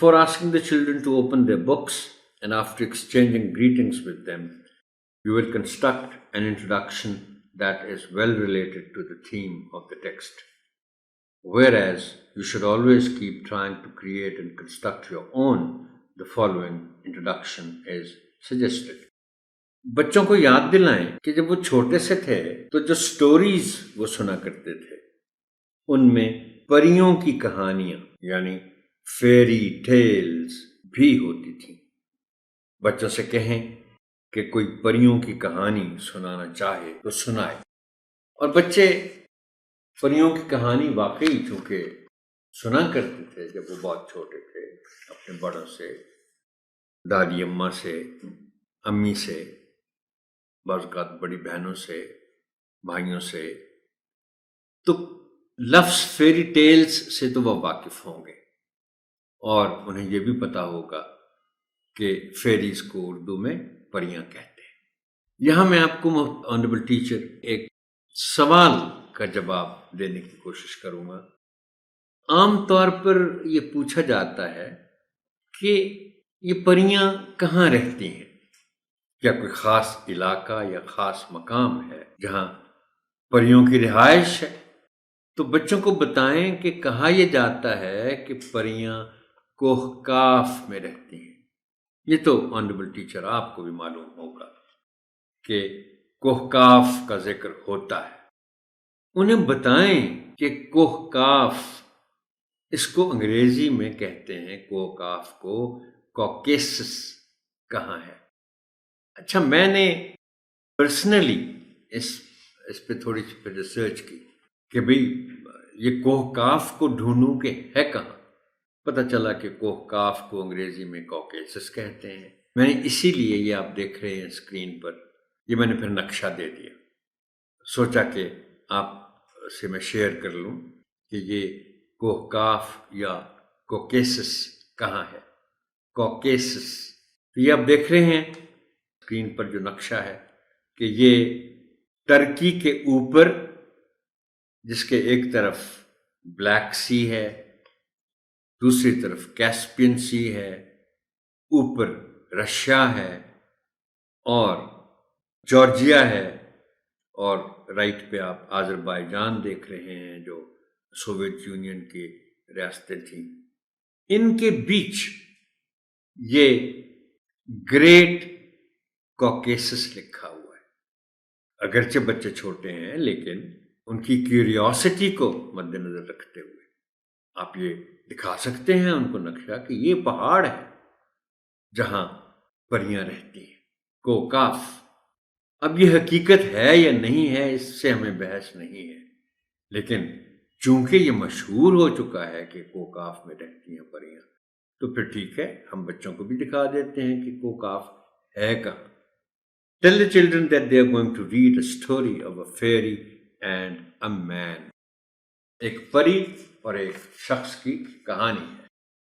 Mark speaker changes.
Speaker 1: Before asking the children to open their books and after exchanging greetings with them, you will construct an introduction that is well related to the theme of the text. Whereas you should always keep trying to create and construct your own, the following introduction is suggested. بچوں کو یاد دلائیں کہ جب وہ چھوٹے سے تھے تو جو سٹوریز وہ سنا کرتے تھے ان میں پریوں کی کہانیاں یعنی فیری ٹیلز بھی ہوتی تھیں. بچوں سے کہیں کہ کوئی پریوں کی کہانی سنانا چاہے تو سنائے، اور بچے پریوں کی کہانی واقعی چونکہ سنا کرتے تھے جب وہ بہت چھوٹے تھے، اپنے بڑوں سے، دادی اماں سے، امی سے، بعض اوقات بڑی بہنوں سے، بھائیوں سے، تو لفظ فیری ٹیلز سے تو وہ واقف ہوں گے اور انہیں یہ بھی پتا ہوگا کہ فیریز کو اردو میں پریاں کہتے ہیں. یہاں میں آپ کو آنریبل ٹیچر ایک سوال کا جواب دینے کی کوشش کروں گا. عام طور پر یہ پوچھا جاتا ہے کہ یہ پریاں کہاں رہتی ہیں؟ کیا کوئی خاص علاقہ یا خاص مقام ہے جہاں پریوں کی رہائش ہے؟ تو بچوں کو بتائیں کہ کہا یہ جاتا ہے کہ پریاں کوہ کاف میں رہتی ہیں. یہ تو آنریبل ٹیچر آپ کو بھی معلوم ہوگا کہ کوہ کاف کا ذکر ہوتا ہے. انہیں بتائیں کہ کوہ کاف، اس کو انگریزی میں کہتے ہیں کوہ کاف کو کوکیسس، کہاں ہے. اچھا، میں نے پرسنلی اس پہ تھوڑی سی ریسرچ کی کہ بھئی یہ کوہ کاف کو ڈھونڈوں کہ ہے کہاں. پتہ چلا کہ کوہ کاف کو انگریزی میں کوکیسس کہتے ہیں. میں نے اسی لیے یہ آپ دیکھ رہے ہیں اسکرین پر، یہ میں نے پھر نقشہ دے دیا، سوچا کہ آپ سے میں شیئر کر لوں کہ یہ کوہ کاف یا کوکیسس کہاں ہے. کوکیسس یہ آپ دیکھ رہے ہیں اسکرین پر جو نقشہ ہے کہ یہ ترکی کے اوپر، جس کے ایک طرف بلیک سی ہے، دوسری طرف کیسپین سی ہے، اوپر رشیا ہے اور جارجیا ہے، اور رائٹ پہ آپ آذربائیجان دیکھ رہے ہیں جو سوویت یونین کی ریاستیں تھیں. ان کے بیچ یہ گریٹ کوکیسس لکھا ہوا ہے. اگرچہ بچے چھوٹے ہیں لیکن ان کی کیوریوسٹی کو مد نظر رکھتے ہوئے آپ یہ دکھا سکتے ہیں ان کو نقشہ کہ یہ پہاڑ ہے جہاں پریاں رہتی ہیں، کوکاف. اب یہ حقیقت ہے یا نہیں ہے اس سے ہمیں بحث نہیں ہے، لیکن چونکہ یہ مشہور ہو چکا ہے کہ کوکاف میں رہتی ہیں پریاں، تو پھر ٹھیک ہے، ہم بچوں کو بھی دکھا دیتے ہیں کہ کوکاف ہے کہاں. Tell the children that they are going to read a story of a fairy and a man. ایک پری اور ایک شخص کی کہانی ہے.